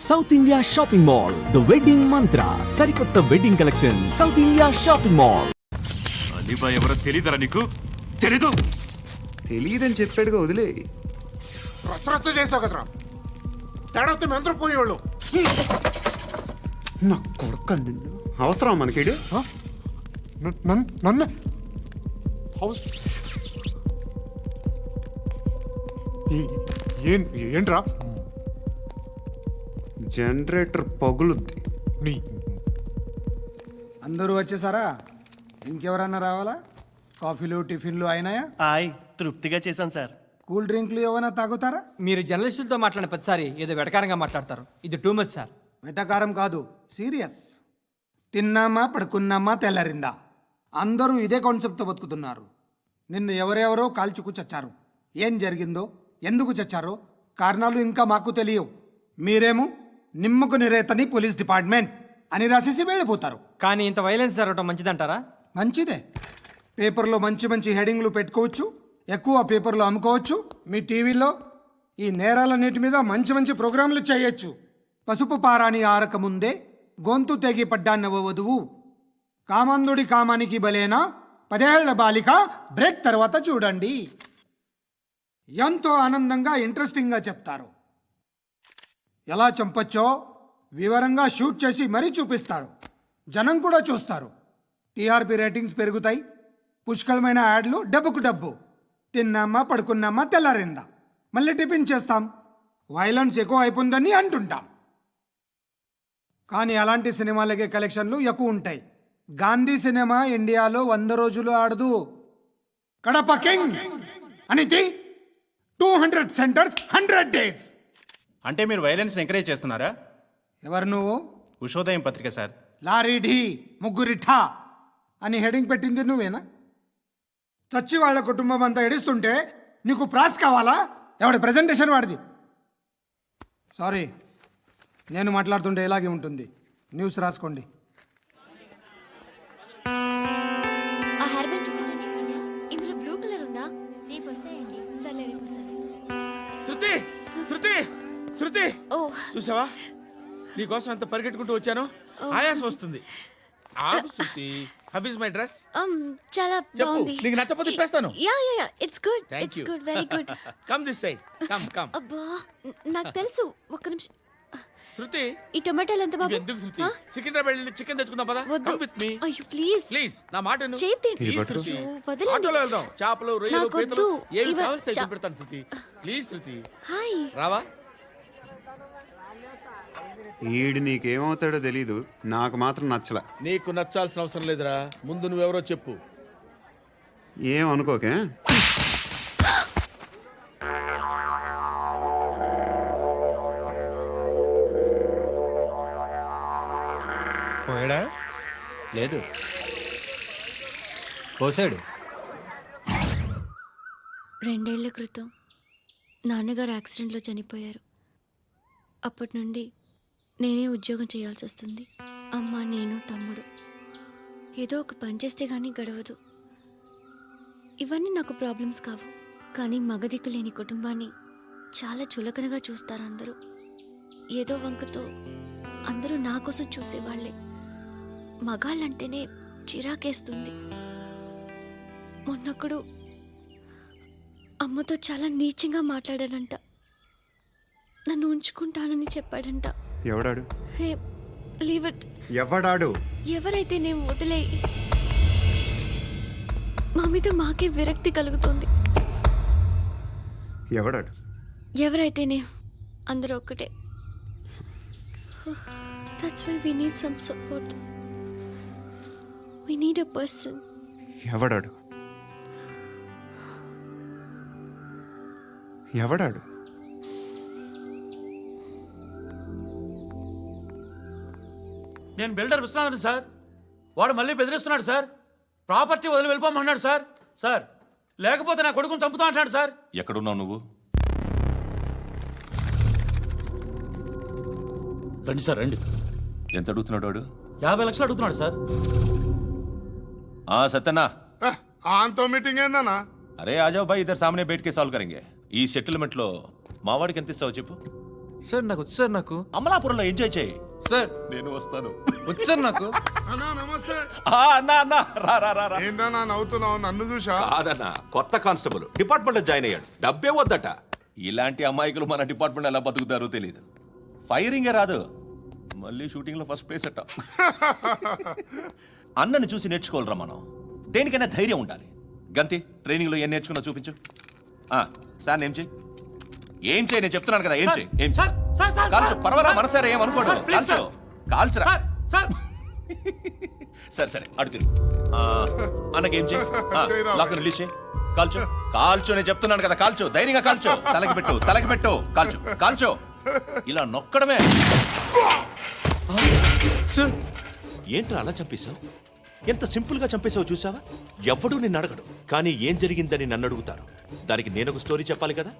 South India shopping mall the wedding Mantra సరికొత్త wedding collection South India shopping mall. అలీబా ఎవరో తెలీదరా నీకు? తెలీదు. తెలియదని చెప్పాడుగా వదిలే. రచ్చ చేస్తావు కదరా, తేడా వస్తే మెంతరం పోయేవాళ్ళు. నా కొడుకు నిన్ను అవసరం మనకిడు. నన్ను ఏంట్రా? జనరేటర్ పగులుద్ది. నీ అందరూ వచ్చేసారా? ఇంకెవరన్నా రావాలా? కాఫీలు టిఫిన్లు అయినాయా? ఆయ్ తృప్తిగా చేశాను సార్. కూల్ డ్రింక్లు ఏమైనా తాగుతారా? మీరు జర్నలిస్టులతో మాట్లాడిన ప్రతిసారి ఏదో వెటకారంగా మాట్లాడతారు. ఇది టూ మచ్ సార్. వెటకారం కాదు, సీరియస్. తిన్నామా పడుకున్నామా తెల్లరిందా, అందరూ ఇదే కాన్సెప్ట్తో బతుకుతున్నారు. నిన్ను ఎవరెవరో కాల్చుకు చచ్చారు. ఏం జరిగిందో, ఎందుకు చచ్చారో కారణాలు ఇంకా మాకు తెలియవు. మీరేమో నిమ్మకు నిరేతని పోలీస్ డిపార్ట్మెంట్ అని రాసేసి వెళ్ళిపోతారు. కానీ ఇంత వైలెన్స్ జరగడం మంచిదంటారా? మంచిదే. పేపర్లో మంచి మంచి హెడింగ్లు పెట్టుకోవచ్చు, ఎక్కువ పేపర్లు అమ్ముకోవచ్చు. మీ టీవీలో ఈ నేరాలన్నిటి మీద మంచి మంచి ప్రోగ్రాంలు చేయొచ్చు. పసుపు పారాని ఆరక ముందే గొంతు తెగి పడ్డాన్నవ వధువు, కామందుడి కామానికి బలేనా 10 ఏళ్ల బాలిక బ్రేక్ తర్వాత చూడండి. ఎంతో ఆనందంగా ఇంట్రెస్టింగ్గా చెప్తారు. ఎలా చంపచ్చో వివరంగా షూట్ చేసి మరీ చూపిస్తారు. జనం కూడా చూస్తారు. టీఆర్పీ రేటింగ్స్ పెరుగుతాయి. పుష్కలమైన యాడ్లు, డబ్బుకు డబ్బు. తిన్నామా పడుకున్నామా తెల్లారిందా, మళ్ళీ టిఫిన్ చేస్తాం. వైలెన్స్ ఎక్కువ అయిపోయిందని అంటుంటాం. కానీ అలాంటి సినిమాలకే కలెక్షన్లు ఎక్కువ ఉంటాయి. గాంధీ సినిమా ఇండియాలో 100 రోజులు ఆడదు. కడప కింగ్ అనితి 200 సెంటర్స్ 100 డేస్. అంటే మీరు వైలెన్స్ ఎంకరేజ్ చేస్తున్నారా? ఎవరు నువ్వు? ఉషోదయం పత్రిక సార్. లారీ ఢీ ముగ్గురిఠా అని హెడింగ్ పెట్టింది నువ్వేనా? చచ్చి వాళ్ళ కుటుంబం అంతా ఎడుస్తుంటే నీకు ప్రాస్ కావాలా? ఎవడి ప్రజెంటేషన్ వాడిది. సారీ, నేను మాట్లాడుతుంటే ఇలాగే ఉంటుంది. న్యూస్ రాసుకోండి. ఆ హెయిర్ బ్యాండ్ చూపించండి. ఇందులో బ్లూ కలర్ ఉందా? రేపు వస్తాయండి. సర్లే రేపు వస్తాను. శృతి శృతి శృతి, ఓ చూసావా నీకోసం ఎంత పరిగెట్టుకుంటూ వచ్చాను. ఆయాసం వస్తుంది. ఆగు Shruti. How is my dress? చాలా చెప్పు. బాగుంది. నీకు నచ్చకపోతే తిప్పేస్తాను. Yeah it's good. Thank it's you. Good, very good. Come this side. Come. అబ్బా నాకు తెలుసు. ఒక్క నిమిషం. శృతి, ఈ టొమాటోలు ఎంత బాబు? ఎందుకు శృతి? సికింద్రాబాద్ వెళ్ళి చికెన్ తెచ్చుకుందాం పదా. వద్దు. కమ్ విత్ మీ అయ్యో ప్లీజ్ ప్లీజ్. నా మాట విను. చేతి ప్లీజ్ శృతి. వదలండి. ఆటోలో వెళ్దాం. చేపలు, రొయ్యలు, నాకు పీతలు వద్దు. ఏమి ఇవ- కావాల్సి చా- పెడతాను శృతి. Please Shruti. హాయ్. రావా? ఈడు నీకేమవుతాడో తెలీదు, నాకు మాత్రం నచ్చలా. నీకు నచ్చాల్సిన అవసరం లేదురా. ముందు నువ్వెవరో చెప్పు. ఏం అనుకోకే. పోయాడా? లేదు, పోసాడు. 2 ఏళ్ల క్రితం నాన్నగారు యాక్సిడెంట్లో చనిపోయారు. అప్పటి నుండి నేనే ఉద్యోగం చేయాల్సి వస్తుంది. అమ్మ, నేను, తమ్ముడు. ఏదో ఒక పని చేస్తే కానీ గడవదు. ఇవన్నీ నాకు ప్రాబ్లమ్స్ కావు. కానీ మగదిక్కు లేని కుటుంబాన్ని చాలా చులకనగా చూస్తారు అందరూ. ఏదో వంకతో అందరూ నా కోసం చూసేవాళ్లే. మగాళ్ళంటేనే చిరాకేస్తుంది. మొన్నొక్కడు అమ్మతో చాలా నీచంగా మాట్లాడాడంట. నన్ను ఉంచుకుంటానని చెప్పాడంట. ఎవడాడు? Hey leave it. ఎవడాడు? ఎవరైతే నేను వదిలే. మా మీద మాకే విరక్తి కలుగుతుంది. ఎవడాడు? ఎవరైతేనే అందరూ ఒక్కటే. That's why we need some support. We need a person. ఎవడాడు? ఎవడాడు? నేను బిల్డర్ విశ్వనాథన్ సార్. వాడు మళ్ళీ బెదిరిస్తున్నాడు సార్. ప్రాపర్టీ వదిలి వెళ్ళిపోమన్నాడు సార్. సార్, లేకపోతే నా కొడుకుని చంపుతా అంటున్నాడు సార్. ఎక్కడున్నావు నువ్వు? రండి సార్, రండి. ఎంత అడుగుతున్నాడు వాడు? 50 లక్షలు అడుగుతున్నాడు సార్. सत्यना ఆంతో మీటింగ్ ఏందన్నా? अरे आ जाओ भाई, इधर सामने बैठ के सॉल्व करेंगे. ఈ సెటిల్మెంట్ లో మావాడికి ఎంత ఇస్తావు చెప్పు. సార్ నాకు వచ్చు సార్ నాకు అమలాపురంలో ఎంజాయ్ చేయి. సార్ నేను వస్తాను. వచ్చు సార్ నాకు అన్నా నమస్తే. అన్నా అన్నా రా రా రా రా. ఏందన్నా నవ్వుతున్నావు? నన్ను చూసా? కాదన్నా, కొత్త కానిస్టేబుల్ డిపార్ట్మెంట్ లో జాయిన్ అయ్యాడు. డబ్బే వద్దట. ఇలాంటి అమాయకులు మన డిపార్ట్మెంట్ ఎలా బతుకుతారో తెలియదు. ఫైరింగే రాదు, మళ్ళీ షూటింగ్ లో ఫస్ట్ ప్లేస్ అట్ట. అన్నని చూసి నేర్చుకోవాలరా మనం. దేనికైనా ధైర్యం ఉండాలి. గంతి, ట్రైనింగ్ లో ఏం నేర్చుకున్నా చూపించు. సార్ ఏం చేయి, ఏం చేయి, నేను చెప్తున్నాను కదా, ఏం చేయి, ఏం సార్ సార్ సార్ కాల్చు, పర్వాలా, సార్, మనసారా ఏమనుకోడు, సార్, ప్లీజ్ కాల్చు, కాల్చురా. సార్ సార్ సరే సరే అడు తిరుగు. అన్నకేం చేయి, చేయరా. లాక్ రిలీజ్ చేయి, కాల్చు, కాల్చు, నేను చెప్తున్నాను కదా, కాల్చు, ధైర్యంగా కాల్చు, తలకి పెట్టు, తలకి పెట్టు, కాల్చు, కాల్చు, ఇలా నొక్కడమే. సార్ ఏంట్రా అలా చంపేశావు? ఎంత సింపుల్ గా చంపేశావు చూసావా? ఎవడూ నిన్ను అడగడు, కానీ ఏం జరిగిందని నన్ను అడుగుతారు. దానికి నేను ఒక స్టోరీ చెప్పాలి కదా.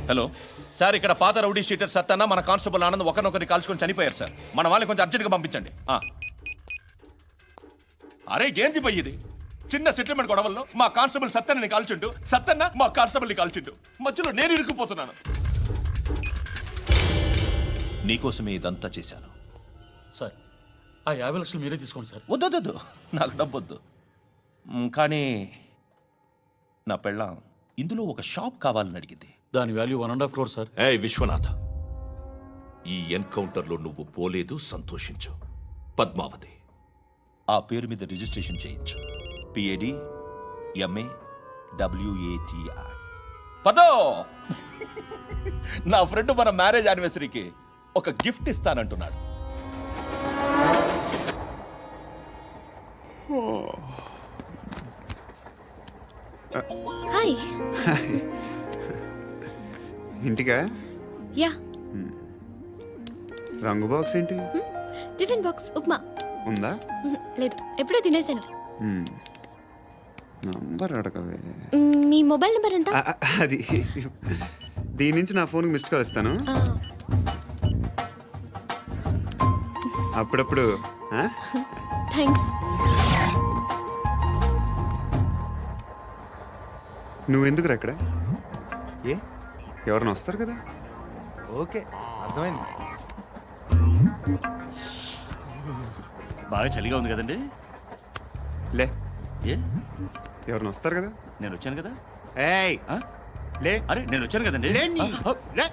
హలో సార్, ఇక్కడ పాత రౌడీ షీటర్ సత్తన్న మన కానిస్టేబుల్ ఆనంద్ ఒకరినొకరిని కాల్చుకొని చనిపోయారు సార్. మన వాళ్ళని కొంచెం అర్జెంట్గా పంపించండి. అరే ఏంది పోయి ఇది? చిన్న సెటిల్మెంట్ గొడవల్లో మా కానిస్టేబుల్ సత్తన్నని కాల్చుంటూ, సత్తన్న మా కానిస్టేబుల్ని కాల్చుంటూ, మధ్యలో నేను ఇరుక్కుపోతున్నాను. నీకోసమే ఇదంతా చేశాను. సార్ ఆ 50 లక్షలు మీరే తీసుకోండి సార్. వద్దొద్దు, నాకు డబ్బొద్దు. కానీ నా పెళ్ళాం ఇందులో ఒక షాప్ కావాలని అడిగింది. దాని వాల్యూ 1.5 crore సార్. ఏయ్ విశ్వనాథ, ఈ ఎన్కౌంటర్ లో నువ్వు పోలేదు, సంతోషించు. పద్మావతి ఆ పేరు మీద రిజిస్ట్రేషన్ చేయించు. PAD MA WATI. పదో, నా ఫ్రెండ్ మన మ్యారేజ్ యానివర్సరీకి ఒక గిఫ్ట్ ఇస్తానంటున్నాడు. హాయ్. ఇంటికా? యా. రంగు బాక్స్ ఏంటి? Tiffin box upma. ఉందా? లేదు, ఎప్పుడో తినేసాను. నంబర్ అడగవే. మీ మొబైల్ నెంబర్ ఎంత? అది దీని నుంచి నా ఫోన్కి మిస్డ్ కాల్ ఇస్తాను. అప్పుడప్పుడు. థ్యాంక్స్. నువ్వెందుకురా ఇక్కడ? ఏ ఎవరైనా వస్తారు కదా? ఓకే, అర్థమైంది. బాగా చలిగా ఉంది కదండి. లే, ఏ ఎవరైనా వస్తారు కదా? నేను వచ్చాను కదా. ఏయ్ లే. అరే నేను వచ్చాను కదండి. లే.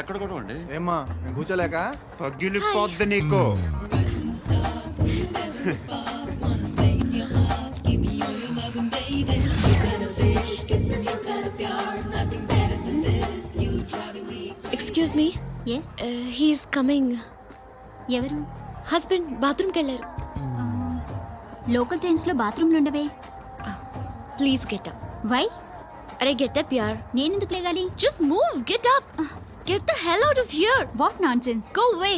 ఎక్కడ కూడా అండి. ఏమ్మా నేను కూర్చోలేక? తగ్గిలిపోద్ది నీకు. Excuse me. Yes, he's coming. ఎవరు? హస్బెండ్ బాత్రూమ్కి వెళ్ళారు. లోకల్ ట్రైన్స్లో బాత్రూమ్లు ఉండవే. Please get up. వై? అరే గెట్ అప్ యార్. నేనెందుకు లేగాలి? Just move, get up. Get the hell out of here. What nonsense. Go away.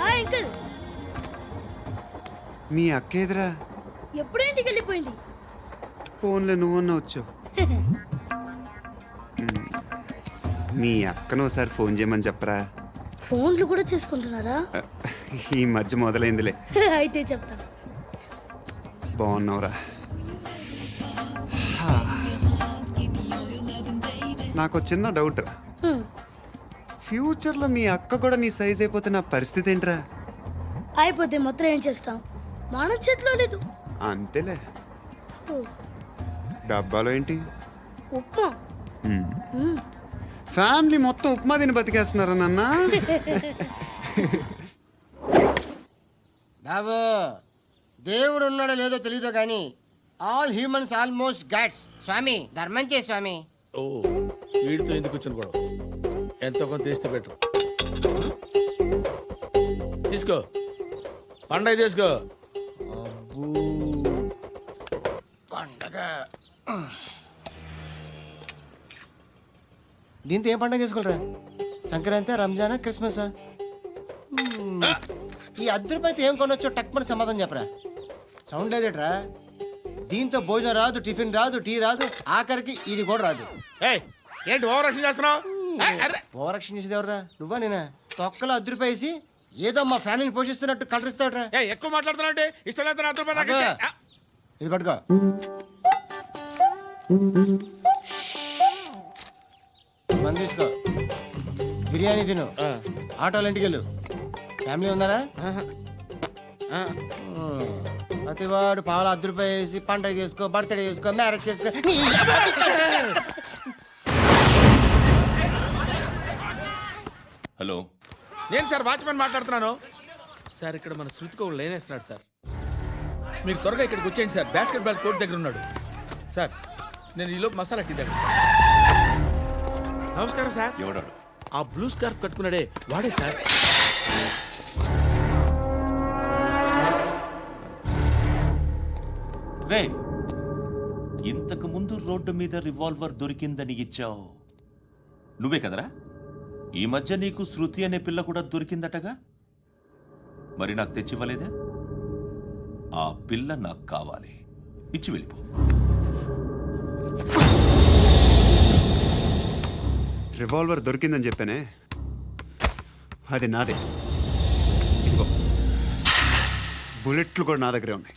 Hi uncle. మీ అక్క ఎదురా? ఎప్పుడు ఇంటికి వెళ్ళిపోయింది? ఫోన్లో నువ్వన్నా వచ్చు. మీ అక్కను ఒకసారి ఫోన్ చేయమని చెప్పరా. ఫోన్లు కూడా చేసుకుంటున్నారా? ఈ మధ్య మొదలైందిలే. అయితే చెప్తా. బాగున్నావురా? నాకు చిన్న డౌట్. ఫ్యూచర్లో మీ అక్క కూడా నీ సైజ్ అయిపోతే నా పరిస్థితి ఏంట్రా? అయిపోతే మొత్తం ఏం చేస్తాం? మన చేతిలో లేదు. అంతేలే. డబ్బాలో ఏంటి? ఉప్మా. ఫ్యామిలీ మొత్తం ఉప్మా తిని బతికేస్తున్నారా నాన్న? బాబు, దేవుడు ఉన్నాడో లేదో తెలియదు కానీ ఆల్ హ్యూమన్స్ ఆల్మోస్ట్ గాడ్స్. స్వామి ధర్మం చే స్వామి. ఓ, వీడితో ఎందుకు వచ్చిన గొడవ? ఎంతో కొంత తీస్తే పెట్టు. తీసుకో, పండగ తీసుకో. పండగ దీంతో ఏం పండగ చేసుకోరా? సంక్రాంతి, రంజానా, క్రిస్మసా? ఈ 10 రూపాయలతో ఏం కొనొచ్చో టక్మని సమాధానం చెప్పరా. సౌండ్ లేదేట్రా? దీంతో భోజనం రాదు, టిఫిన్ రాదు, టీ రాదు, ఆఖరికి ఇది కూడా రాదు. ఏయ్, ఏంటి ఓవర్ రక్షణ చేస్తున్నావు? ఓవరాక్షన్ చేసేది ఎవరా? నువ్వా నేనా? తొక్కలో అద్దరిపేసి ఏదో మా ఫ్యామిలీని పోషిస్తున్నట్టు కలరిస్తావుట్రా. ఎక్కువ మాట్లాడుతున్నావు అంటే ఇష్టం లేదు నా రూపాయలు నాకు ఇచ్చే. ఇది పట్టుకో. మంది తీసుకో, బిర్యానీ తిను, ఆటోలు ఇంటికి వెళ్ళు. ఫ్యామిలీ ఉన్నారా? ప్రతివాడు పావులు అద్దరిపేసి పండగ చేసుకో, బర్త్డే చేసుకో, మ్యారేజ్ చేసుకో. హలో, నేను సార్ వాచ్మెన్ మాట్లాడుతున్నాను సార్. ఇక్కడ మన శృతికో లేనేస్తున్నాడు సార్. మీరు త్వరగా ఇక్కడికి వచ్చేయండి సార్. బాస్కెట్ బాల్ కోర్ట్ దగ్గర ఉన్నాడు సార్. నేను ఈలోపు మసాలా టీ దగ్గర. నమస్కారం సార్. ఎవడాడు? ఆ బ్లూ స్కార్ఫ్ కట్టుకున్నాడే వాడే సార్. రే, ఇంతకు ముందు రోడ్డు మీద రివాల్వర్ దొరికిందని ఇచ్చావు నువ్వే కదరా? ఈ మధ్య నీకు శృతి అనే పిల్ల కూడా దొరికిందటగా, మరి నాకు తెచ్చివ్వలేదే? ఆ పిల్ల నాకు కావాలి, ఇచ్చి వెళ్ళిపో. రివాల్వర్ దొరికిందని చెప్పానే, అది నాదే. ఇదిగో, బుల్లెట్లు కూడా నా దగ్గరే ఉన్నాయి.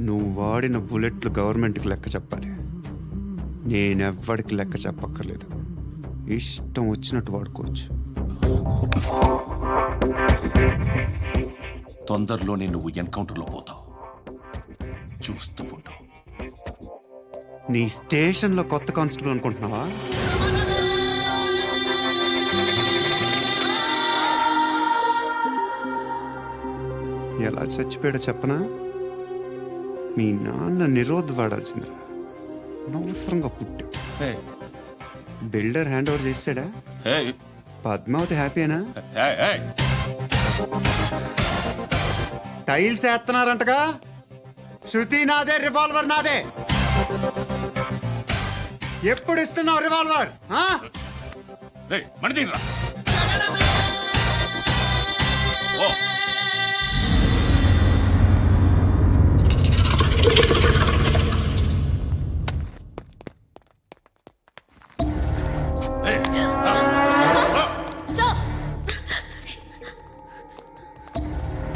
నువ్వు వాడిన బుల్లెట్లు గవర్నమెంట్కి లెక్క చెప్పాలి. నేనెవ్వడికి లెక్క చెప్పక్కర్లేదు. ఇష్టం వచ్చినట్టు వాడుకోవచ్చు. తొందరలోనే నువ్వు ఎన్కౌంటర్లో పోతావు, చూస్తూ ఉంటావు. నీ స్టేషన్లో కొత్త కానిస్టేబుల్ అనుకుంటున్నావా? ఎలా చచ్చిపోయాడో చెప్పనా? మీ నాన్న నిరోధ్ వాడాల్సిందిరా. అనవసరంగా పుట్టావు. బిల్డర్ హ్యాండ్ ఓవర్ చేసాడా? పద్మావతి హ్యాపీనా? టైల్స్ వేస్తున్నారంటగా. శృతి నాదే, రివాల్వర్ నాదే. ఎప్పుడు ఇస్తున్నావు రివాల్వర్?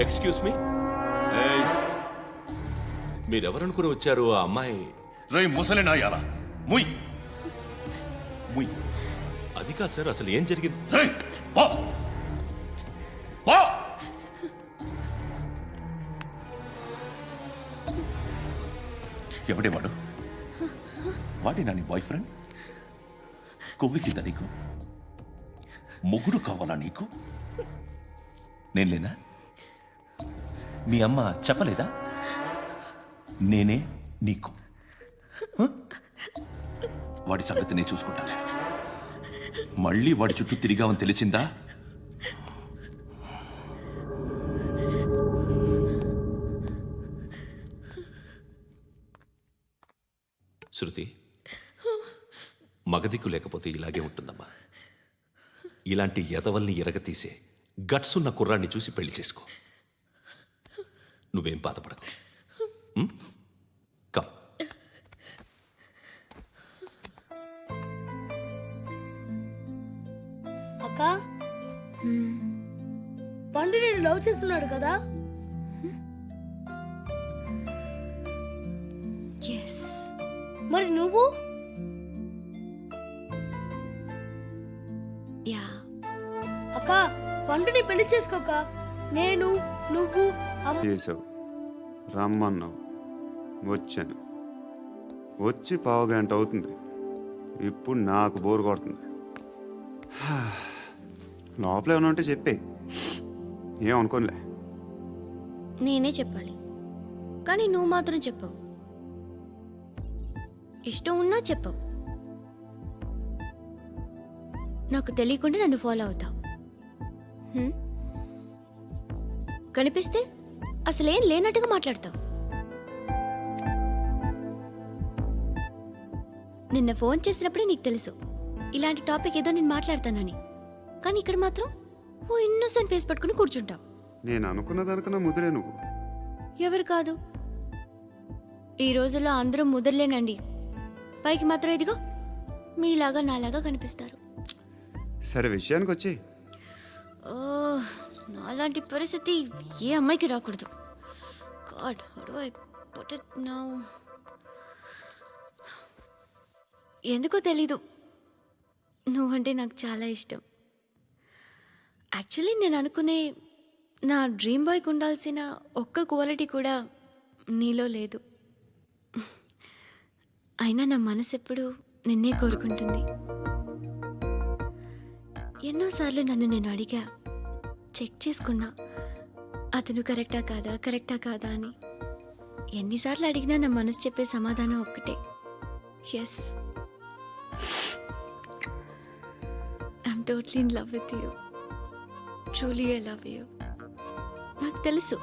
ఎక్స్క్యూజ్ మీ, మీరెవరనుకుని వచ్చారు? ఆ అమ్మాయి రేయ్ ముసలి నాయాల, ముయ్ ముయ్. అది కాదు సార్, అసలు ఏం జరిగింది? రేయ్, పో పో. ఎవడే వాడు? వాడి నా నీ బాయ్ ఫ్రెండ్? కొవ్వికింద నీకు? ముగ్గురు కావాలా నీకు? నేను లేనా? మీ అమ్మ చెప్పలేదా? నేనే నీకు. వాడి సంగతి నేను చూసుకుంటాను. మళ్ళీ వాడి చుట్టూ తిరిగావని తెలిసిందా? శృతి, మగదిక్కు లేకపోతే ఇలాగే ఉంటుందమ్మా. ఇలాంటి ఎదవల్ని ఎరగతీసే గట్స్ ఉన్న కుర్రాన్ని చూసి పెళ్లి చేసుకో. నువ్వేం బాధపడకు. కమ్. అక్క, పండు నేను లవ్ చేస్తున్నాడు కదా? మరి నువ్వు? యా. అక్క, పండుని పెళ్లి చేసుకోక నేను నువ్వు చేసావు, రమ్మన్నావు, వచ్చాను. వచ్చి పావు గంట అవుతుంది. ఇప్పుడు నాకు బోరు కొడుతుంది. లోపల ఏమైనా ఉంటే చెప్పే, ఏమనుకోనిలే. నేనే చెప్పాలి, కానీ నువ్వు మాత్రం చెప్పవు. ఇష్టం ఉన్నా చెప్పవు. నాకు తెలియకుండా నన్ను ఫాలో అవుతావు. కనిపిస్తే అసలేం లేనట్టుగా మాట్లాడతావు. నిన్న ఫోన్ చేసినప్పుడే నీకు తెలుసు ఇలాంటి టాపిక్ ఏదో నేను మాట్లాడతానని. కానీ ఇక్కడ మాత్రం ఓ ఇన్నోసెంట్ ఫేస్ పట్టుకుని కూర్చుంటావు. నేను అనుకున్న దానికన్నా ముదిరే నువ్వు. ఎవరు కాదు, ఈ రోజుల్లో అందరూ ముదరలేనండి. పైకి మాత్రం ఇదిగో మీలాగా నాలాగా కనిపిస్తారు. సరే విషయానికి వచ్చి ఓ, నాలాంటి పరిస్థితి ఏ అమ్మాయికి రాకూడదు. God, how do I put it now? ఎందుకో తెలీదు, నువ్వంటే నాకు చాలా ఇష్టం. యాక్చువల్లీ నేను అనుకునే నా డ్రీమ్ బాయ్కి ఉండాల్సిన ఒక్క క్వాలిటీ కూడా నీలో లేదు. అయినా నా మనసు ఎప్పుడు నిన్నే కోరుకుంటుంది. ఎన్నోసార్లు నన్ను నేను అడిగా, చెక్ చేసుకున్నా అతను కరెక్టా కాదా అని. ఎన్నిసార్లు అడిగినా నా మనసు చెప్పే సమాధానం ఒక్కటే, yes, I'm totally in love with you. Truly I love you. నాకు తెలుసు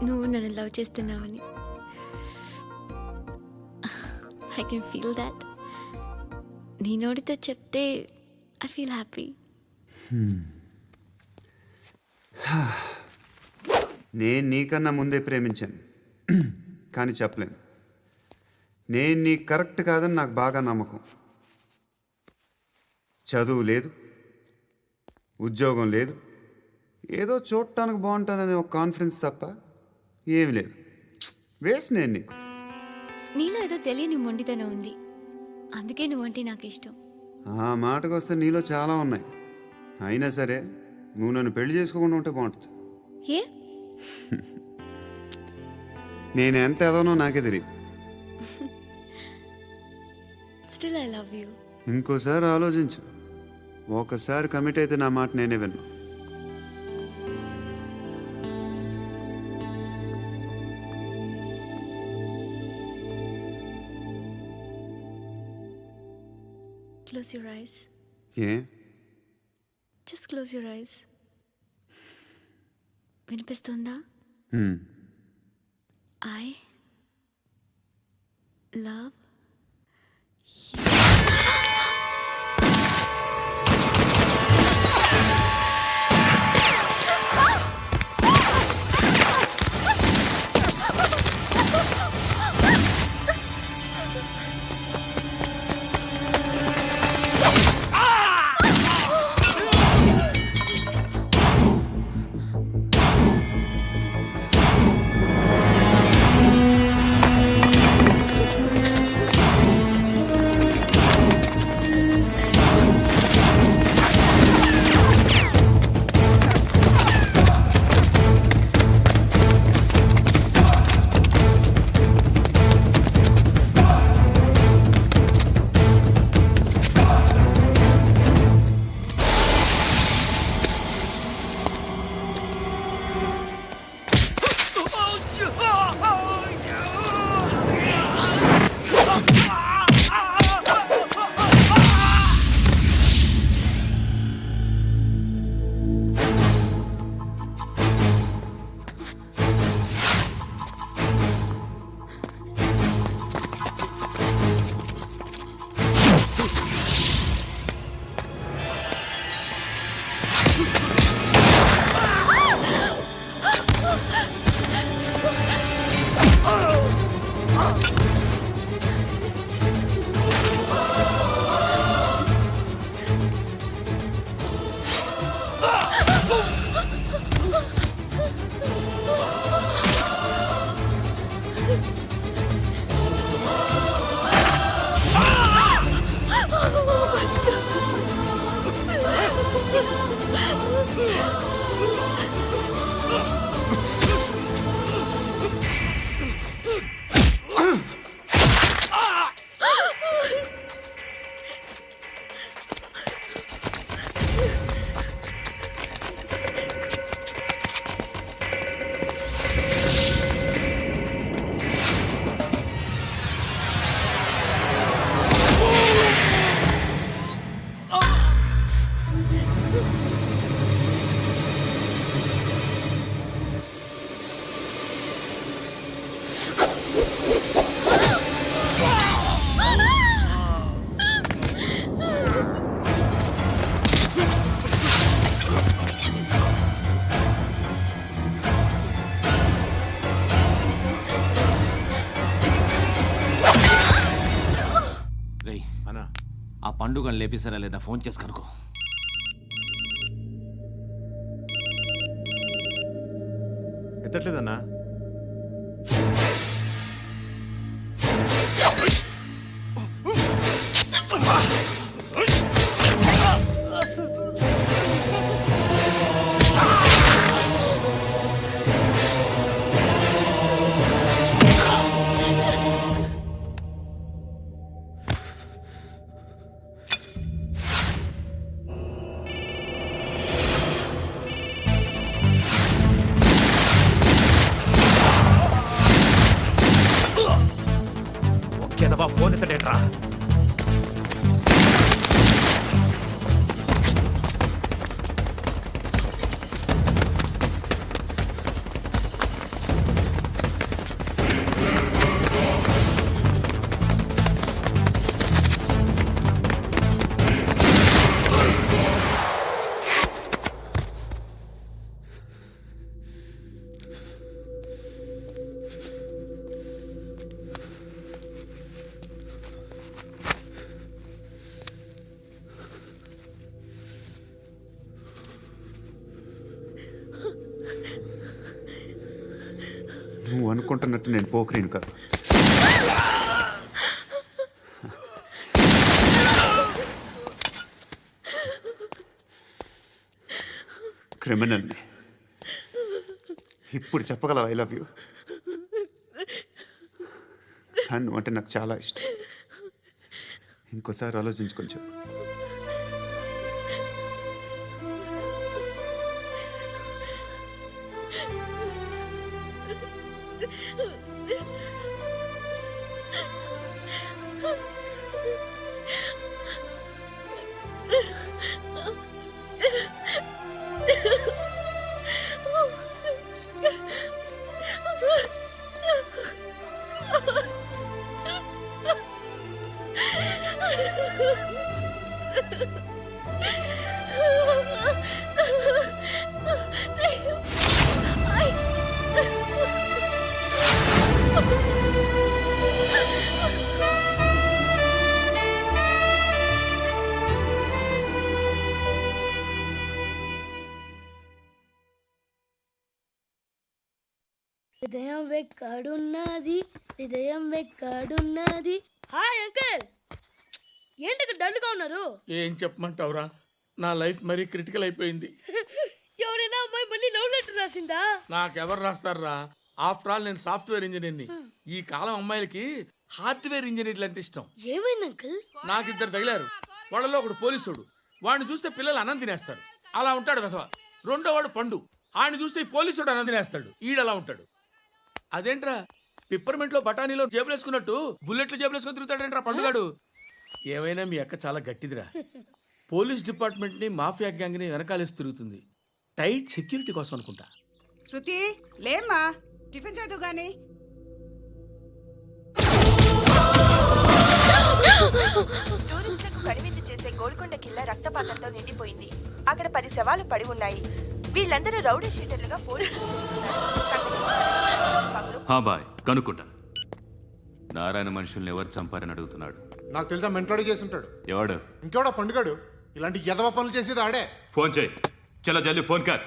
నువ్వు నన్ను లవ్ చేస్తున్నావని. I can feel that. నీ నోటితో చెప్తే ఐ ఫీల్ హ్యాపీ. నేను నీకన్నా ముందే ప్రేమించాను, కానీ చెప్పలేను. నేను నీకు కరెక్ట్ కాదని నాకు బాగా నమ్మకం. చదువు లేదు, ఉద్యోగం లేదు, ఏదో చూడటానికి బాగుంటాననే ఒక కాన్ఫిడెన్స్ తప్ప ఏమి లేదు. వేస్ట్ నేను నీకు. నీలో ఏదో తెలియని మొండితనం ఉంది, అందుకే నువ్వంటే నాకు ఇష్టం. ఆ మాటకు వస్తే నీలో చాలా ఉన్నాయి. అయినా సరే నువ్వు నన్ను పెళ్లి చేసుకోకుండా ఉంటే బాగుంటుంది. ఏ? నేను ఎంత ఎదవనో నాకే తెలియదు. Still I love you. ఇంకోసారి ఆలోచించు. ఒకసారి కమిట్ అయితే నా మాట నేనే విన్నా. Close your eyes. A? Just close your eyes. వినిపిస్తుందా? I love ఆ పండుగను లేపేసారా లేదా ఫోన్ చేసి కనుకో. ఎత్తట్లేదన్నా. ఒకేదవా ఫోన్ ఎత్తడేట్రా. నువ్వు అనుకుంటున్నట్టు నేను పోకరీని కాదు. క్రిమినల్ని. ఇప్పుడు చెప్పగలవా ఐ లవ్ యూ? నువ్వు అంటే నాకు చాలా ఇష్టం. ఇంకోసారి ఆలోచించుకొని చెప్పు. హృదయం వెక్కడున్నది, హృదయం వెక్కడున్నది. హాయ్ అంకుల్, ఏంటి డల్గా ఉన్నారు? ఏం చెప్పమంటావురా, నా లైఫ్ మరీ క్రిటికల్ అయిపోయింది. ఎవరైనా అమ్మాయి మళ్ళీ లవ్ లెటర్ రాసిందా? నాకెవరు రాస్తారా? ఆఫ్టర్ ఆల్ నేను సాఫ్ట్వేర్ ఇంజనీర్ని. ఈ కాలం అమ్మాయిలకి హార్డ్వేర్ ఇంజనీర్లు అంటే ఇష్టం. ఏమైంది అంకుల్? నాకు ఇద్దరు తగిలారు. వాళ్ళలో ఒకడు పోలీసుడు. వాడిని చూస్తే పిల్లలు అన్నం తినేస్తారు, అలా ఉంటాడు వెధవ. రెండో వాడు పండు. ఆయన చూస్తే ఈ పోలీసుడు అన్నం తినేస్తాడు, ఈడలా ఉంటాడు. అదేంట్రా పిప్పర్మెంట్లో బఠానీలో జేబులు వేసుకున్నట్టు బుల్లెట్లు జేబులు వేసుకుని తిరుగుతాడేంట్రా పండుగాడు? ఏమైనా మీ అక్క చాలా గట్టిదిరా. పోలీస్ డిపార్ట్మెంట్ని మాఫియా గ్యాంగ్ని వెనకాలేసి తిరుగుతుంది. టైట్ సెక్యూరిటీ కోసం అనుకుంటా. శృతి లేమ్మా, టిఫిన్ చేద్దు గాని. టూరిస్టులకు కనువిందు చేసే గోల్కొండ కిల్లా రక్తపాతంతో నిండిపోయింది. అక్కడ 10 శవాలు పడి ఉన్నాయి. వీళ్ళందరూ రౌడీ షీటర్లుగా పోలీసులు బాయ్ కనుక్కుంటా. నారాయణ మనుషుల్ని ఎవరు చంపారని అడుగుతున్నాడు. నాకు తెలుసా మెంటోడి చేసి ఉంటాడు. ఎవడు? ఇంకెవడో పండుగాడు. ఇలాంటి ఎదవ పనులు చేసేది ఆడే. ఫోన్ చేయి. చలో జల్దీ ఫోన్ కర్.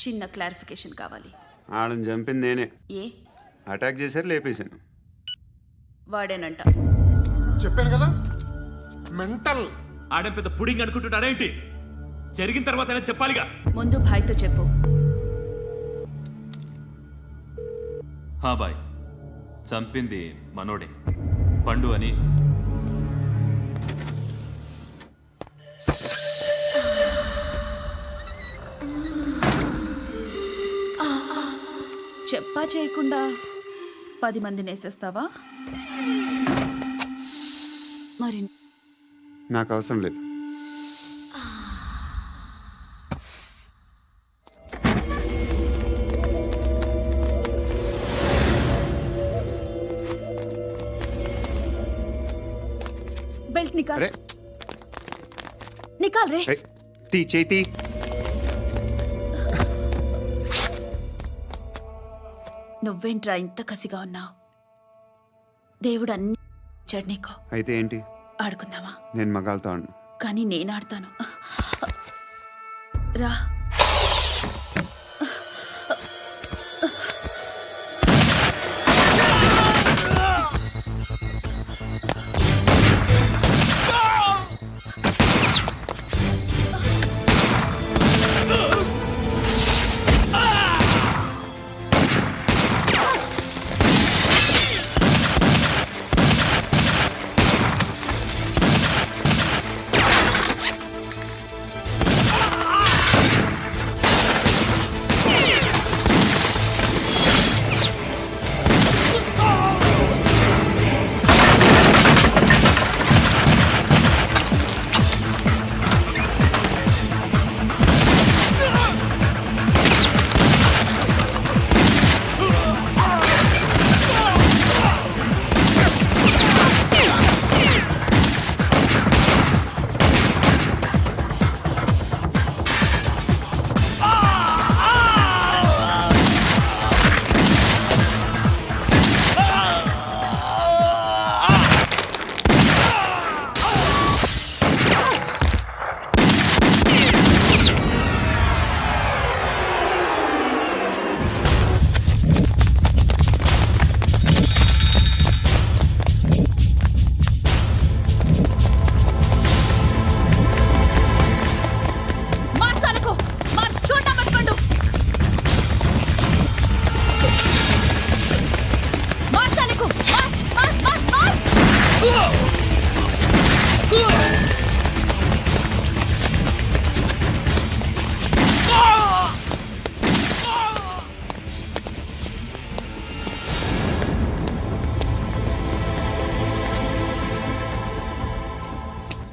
చిన్న క్లారిఫికేషన్ కావాలి. ఆడని చంపింది నేనే. ఏ అటాక్ చేశారు, లేపేశాను. వాడేనంట. చెప్పాను కదా మెంటల్. ఆడే పెద్ద పుడింగ్ అనుకుంటున్నాడేంటి? జరిగిన తర్వాత అయినా చెప్పాలిగా. ముందు భాయ్తో చెప్పు. బాయ్ చంపింది మనోడే, పండు అని. చెప్పా చేయకుండా 10 మందిని వేసేస్తావా? మరి నాకు అవసరం లేదు. బెల్ట్ నికాల్. నికాల్ రే. తీ చేతి. నువ్వేంట్రా ఇంత కసిగా ఉన్నావు? దేవుడు అన్ని ఇచ్చాడు నీకు. అయితే ఏంటి? ఆడుకుందామా? నేను మగాళ్ళతో ఆడను. కానీ నేను ఆడతాను. రా.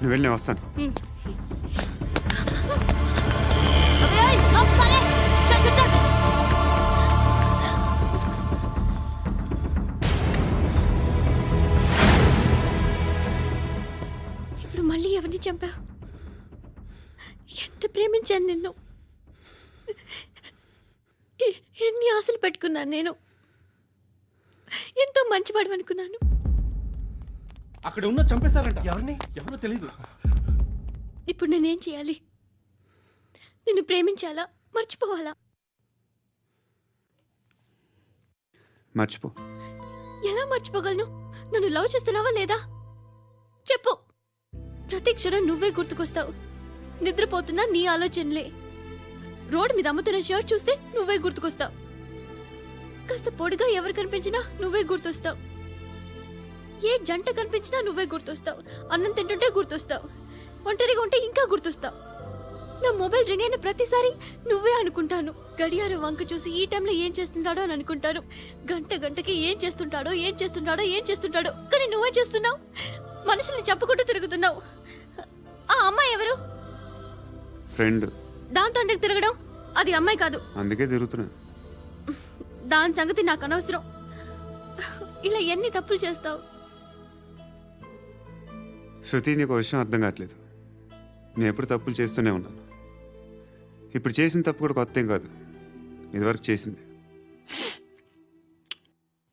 నువ్వు వెళ్ళి నేను వస్తాను. ఇప్పుడు మళ్ళీ ఎవరిని చంపా? ఎంత ప్రేమించాను నిన్ను, ఎన్ని ఆశలు పెట్టుకున్నాను నేను. ఎంతో మంచివాడు అనుకున్నాను. అక్కడ ఉన్న చంపేశారంట. ఎవరిని? ఎవరో తెలీదు. ఇప్పుడు నేనేం చేయాలి? నిన్ను ప్రేమించాలా, మర్చిపోవాలా? మర్చిపో. ఎలా మర్చిపోగలను? నన్ను లవ్ చేస్తున్నావా లేదా చెప్పు. ప్రతి క్షణం నువ్వే గుర్తుకొస్తావు. నిద్రపోతున్నా నీ ఆలోచనలే. రోడ్డు మీద అమ్ముతున్న షర్ట్ చూస్తే నువ్వే గుర్తుకొస్తావు. కాస్త పొడిగా ఎవరు కనిపించినా నువ్వే గుర్తొస్తావు. ఏ జంట కనిపించినా నువ్వే గుర్తొస్తావు. అన్నం తింటుంటే గుర్తొస్తావు. ఒంటరిగా ఉంటే ఇంకా గుర్తొస్తావు. నా మొబైల్ రింగ్ అయిన ప్రతిసారి నువ్వే అనుకుంటాను. గడియారం వంక చూసి ఈ టైంలో ఏం చేస్తుంటాడో అని అనుకుంటాను. గంట గంటకి ఏం చేస్తుంటాడో కానీ నువ్వే చేస్తున్నావు. మనుషుల్ని చెప్పుకుంటూ తిరుగుతున్నావు. ఆ అమ్మాయి ఎవరు? ఫ్రెండ్. దాంతో ఎందుకు తిరగడం? అది అమ్మాయి కాదు. అందుకే తిరుగుతున్నా. దాని సంగతి నాకు అనవసరం. ఇలా ఎన్ని తప్పులు చేస్తావు? శృతి, నీకు విషయం అర్థం కావట్లేదు. నేను ఎప్పుడు తప్పులు చేస్తూనే ఉన్నాను. ఇప్పుడు చేసిన తప్పు కూడా కొత్త ఏం కాదు, ఇదివరకు చేసింది.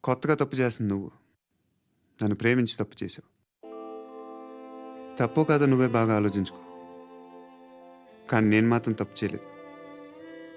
కొత్తగా తప్పు చేస్తుంది నువ్వు. నన్ను ప్రేమించి తప్పు చేసావు. తప్పో కాదో నువ్వే బాగా ఆలోచించుకో. కానీ నేను మాత్రం తప్పు చేయలేదు.